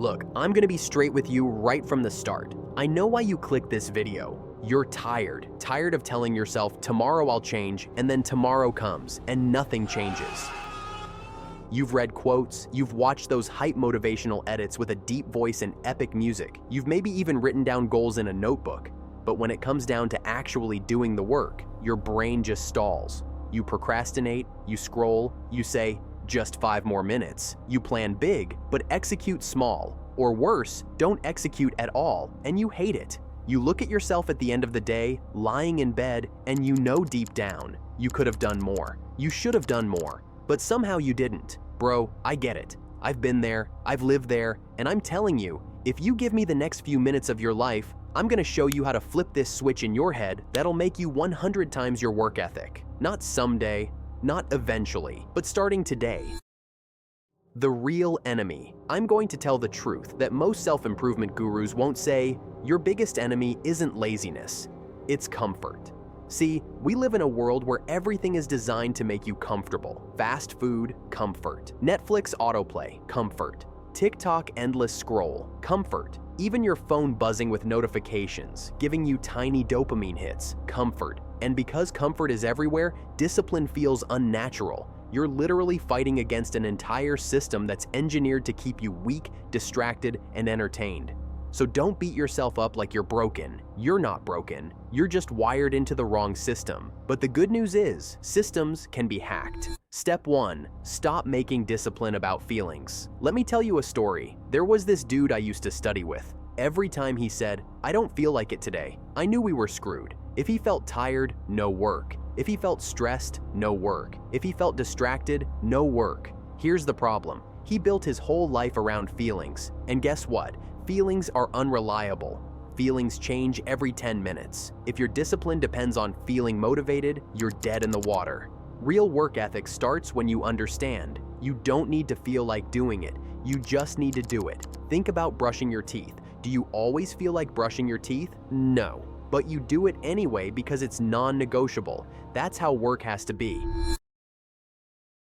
Look, I'm gonna be straight with you right from the start. I know why you clicked this video. You're tired of telling yourself, tomorrow I'll change, and then tomorrow comes, and nothing changes. You've read quotes, you've watched those hype motivational edits with a deep voice and epic music, you've maybe even written down goals in a notebook. But when it comes down to actually doing the work, your brain just stalls. You procrastinate, you scroll, you say, just 5 more minutes. You plan big, but execute small. Or worse, don't execute at all, and you hate it. You look at yourself at the end of the day, lying in bed, and you know deep down, you could have done more. You should have done more, but somehow you didn't. Bro, I get it. I've been there, I've lived there, and I'm telling you, if you give me the next few minutes of your life, I'm gonna show you how to flip this switch in your head that'll make you 100 times your work ethic. Not someday, not eventually, but starting today. The real enemy. I'm going to tell the truth that most self-improvement gurus won't say, your biggest enemy isn't laziness, it's comfort. See, we live in a world where everything is designed to make you comfortable. Fast food, comfort. Netflix autoplay, comfort. TikTok endless scroll, comfort. Even your phone buzzing with notifications, giving you tiny dopamine hits, comfort. And because comfort is everywhere, discipline feels unnatural. You're literally fighting against an entire system that's engineered to keep you weak, distracted, and entertained. So don't beat yourself up like you're broken. You're not broken. You're just wired into the wrong system. But the good news is, systems can be hacked. Step 1. Stop making discipline about feelings. Let me tell you a story. There was this dude I used to study with. Every time he said, I don't feel like it today, I knew we were screwed. If he felt tired, no work. If he felt stressed, no work. If he felt distracted, no work. Here's the problem. He built his whole life around feelings. And guess what? Feelings are unreliable. Feelings change every 10 minutes. If your discipline depends on feeling motivated, you're dead in the water. Real work ethic starts when you understand. You don't need to feel like doing it. You just need to do it. Think about brushing your teeth. Do you always feel like brushing your teeth? No. But you do it anyway because it's non-negotiable. That's how work has to be.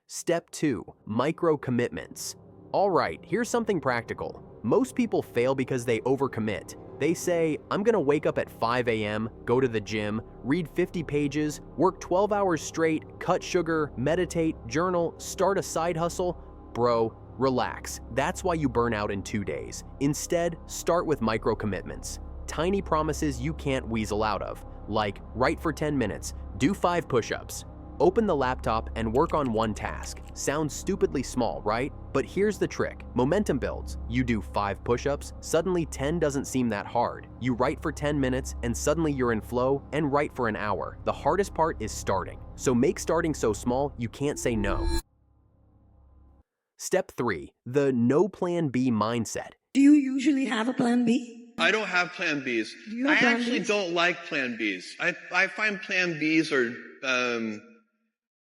Step 2. Micro commitments. All right, here's something practical. Most people fail because they overcommit. They say, I'm gonna wake up at 5 a.m., go to the gym, read 50 pages, work 12 hours straight, cut sugar, meditate, journal, start a side hustle. Bro, relax. That's why you burn out in 2 days. Instead, start with micro commitments. Tiny promises you can't weasel out of, like write for 10 minutes, do 5 push-ups. Open the laptop and work on one task. Sounds stupidly small, right? But here's the trick. Momentum builds. You do 5 push-ups, suddenly 10 doesn't seem that hard. You write for 10 minutes and suddenly you're in flow, and write for an hour. The hardest part is starting. So make starting so small you can't say no. Step 3. The no plan B mindset. Do you usually have a plan B? I don't have plan Bs. Do you have I plan actually Bs? don't like plan Bs. I find plan Bs are,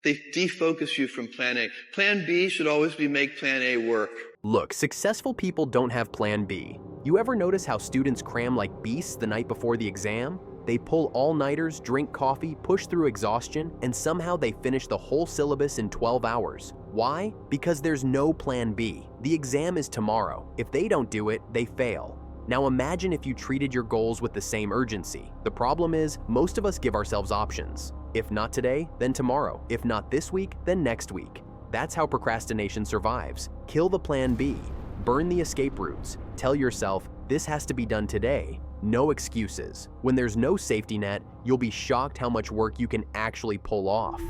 they defocus you from plan A. Plan B should always be make plan A work. Look, successful people don't have plan B. You ever notice how students cram like beasts the night before the exam? They pull all-nighters, drink coffee, push through exhaustion, and somehow they finish the whole syllabus in 12 hours. Why? Because there's no plan B. The exam is tomorrow. If they don't do it, they fail. Now imagine if you treated your goals with the same urgency. The problem is, most of us give ourselves options. If not today, then tomorrow. If not this week, then next week. That's how procrastination survives. Kill the plan B. Burn the escape routes. Tell yourself, this has to be done today. No excuses. When there's no safety net, you'll be shocked how much work you can actually pull off.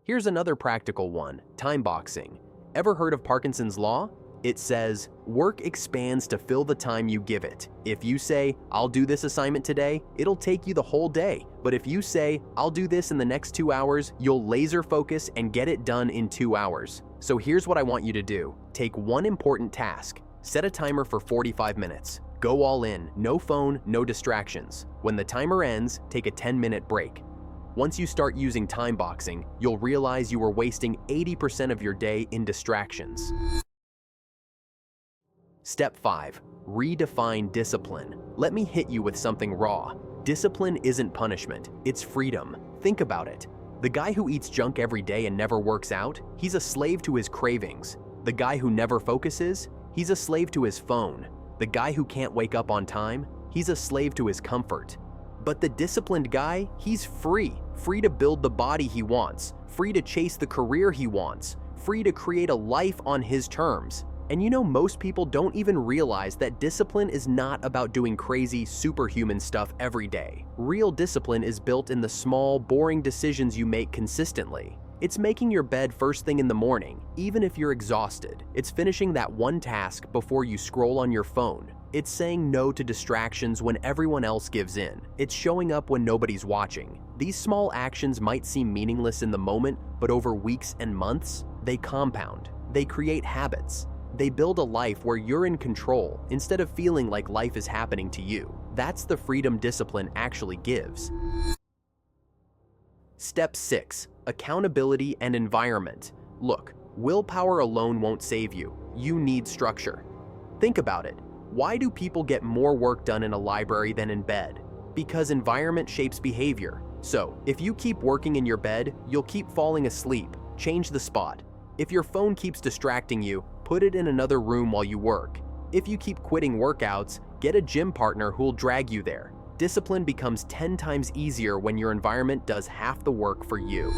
Here's another practical one, time boxing. Ever heard of Parkinson's Law? It says, work expands to fill the time you give it. If you say, I'll do this assignment today, it'll take you the whole day. But if you say, I'll do this in the next 2 hours, you'll laser focus and get it done in 2 hours. So here's what I want you to do. Take one important task. Set a timer for 45 minutes. Go all in, no phone, no distractions. When the timer ends, take a 10-minute break. Once you start using time boxing, you'll realize you were wasting 80% of your day in distractions. Step 5. Redefine discipline. Let me hit you with something raw. Discipline isn't punishment, it's freedom. Think about it. The guy who eats junk every day and never works out, he's a slave to his cravings. The guy who never focuses, he's a slave to his phone. The guy who can't wake up on time, he's a slave to his comfort. But the disciplined guy, he's free to build the body he wants, free to chase the career he wants, free to create a life on his terms. And you know, most people don't even realize that discipline is not about doing crazy, superhuman stuff every day. Real discipline is built in the small, boring decisions you make consistently. It's making your bed first thing in the morning, even if you're exhausted. It's finishing that one task before you scroll on your phone. It's saying no to distractions when everyone else gives in. It's showing up when nobody's watching. These small actions might seem meaningless in the moment, but over weeks and months, they compound. They create habits. They build a life where you're in control instead of feeling like life is happening to you. That's the freedom discipline actually gives. Step 6. Accountability and environment. Look, willpower alone won't save you. You need structure. Think about it. Why do people get more work done in a library than in bed? Because environment shapes behavior. So, if you keep working in your bed, you'll keep falling asleep. Change the spot. If your phone keeps distracting you, put it in another room while you work. If you keep quitting workouts, get a gym partner who'll drag you there. Discipline becomes 10 times easier when your environment does half the work for you.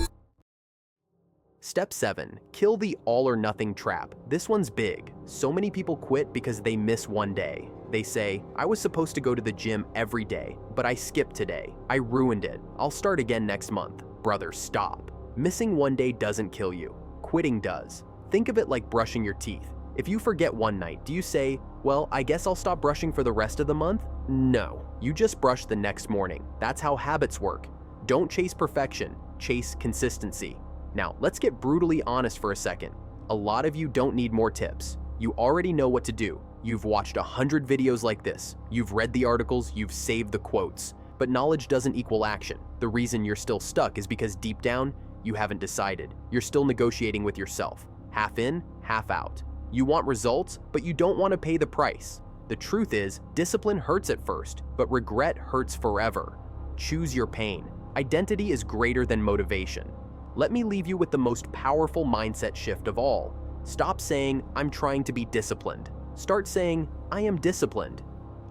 Step 7. Kill the all or nothing trap. This one's big. So many people quit because they miss one day. They say, I was supposed to go to the gym every day, but I skipped today. I ruined it. I'll start again next month. Brother, stop. Missing one day doesn't kill you. Quitting does. Think of it like brushing your teeth. If you forget one night, do you say, well, I guess I'll stop brushing for the rest of the month? No. You just brush the next morning. That's how habits work. Don't chase perfection. Chase consistency. Now, let's get brutally honest for a second. A lot of you don't need more tips. You already know what to do. You've watched 100 videos like this. You've read the articles, you've saved the quotes. But knowledge doesn't equal action. The reason you're still stuck is because deep down, you haven't decided. You're still negotiating with yourself. Half in, half out. You want results, but you don't want to pay the price. The truth is, discipline hurts at first, but regret hurts forever. Choose your pain. Identity is greater than motivation. Let me leave you with the most powerful mindset shift of all. Stop saying, I'm trying to be disciplined. Start saying, I am disciplined.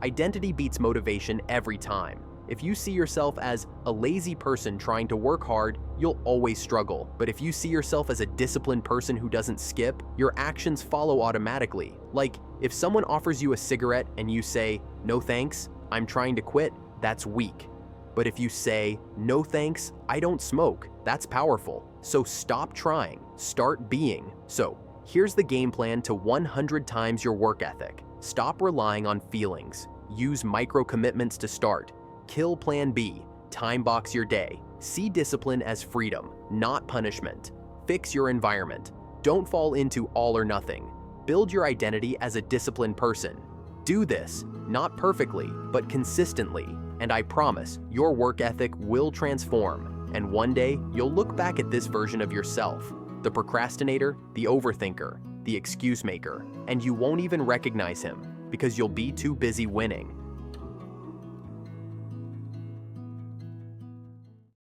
Identity beats motivation every time. If you see yourself as a lazy person trying to work hard, you'll always struggle. But if you see yourself as a disciplined person who doesn't skip, your actions follow automatically. Like, if someone offers you a cigarette and you say, no thanks, I'm trying to quit, that's weak. But if you say, no thanks, I don't smoke, that's powerful. So stop trying, start being. So here's the game plan to 100 times your work ethic. Stop relying on feelings. Use micro commitments to start. Kill plan B. Time box your day. See discipline as freedom, not punishment. Fix your environment. Don't fall into all or nothing. Build your identity as a disciplined person. Do this, not perfectly, but consistently. And I promise, your work ethic will transform. And one day, you'll look back at this version of yourself, the procrastinator, the overthinker, the excuse maker, and you won't even recognize him because you'll be too busy winning.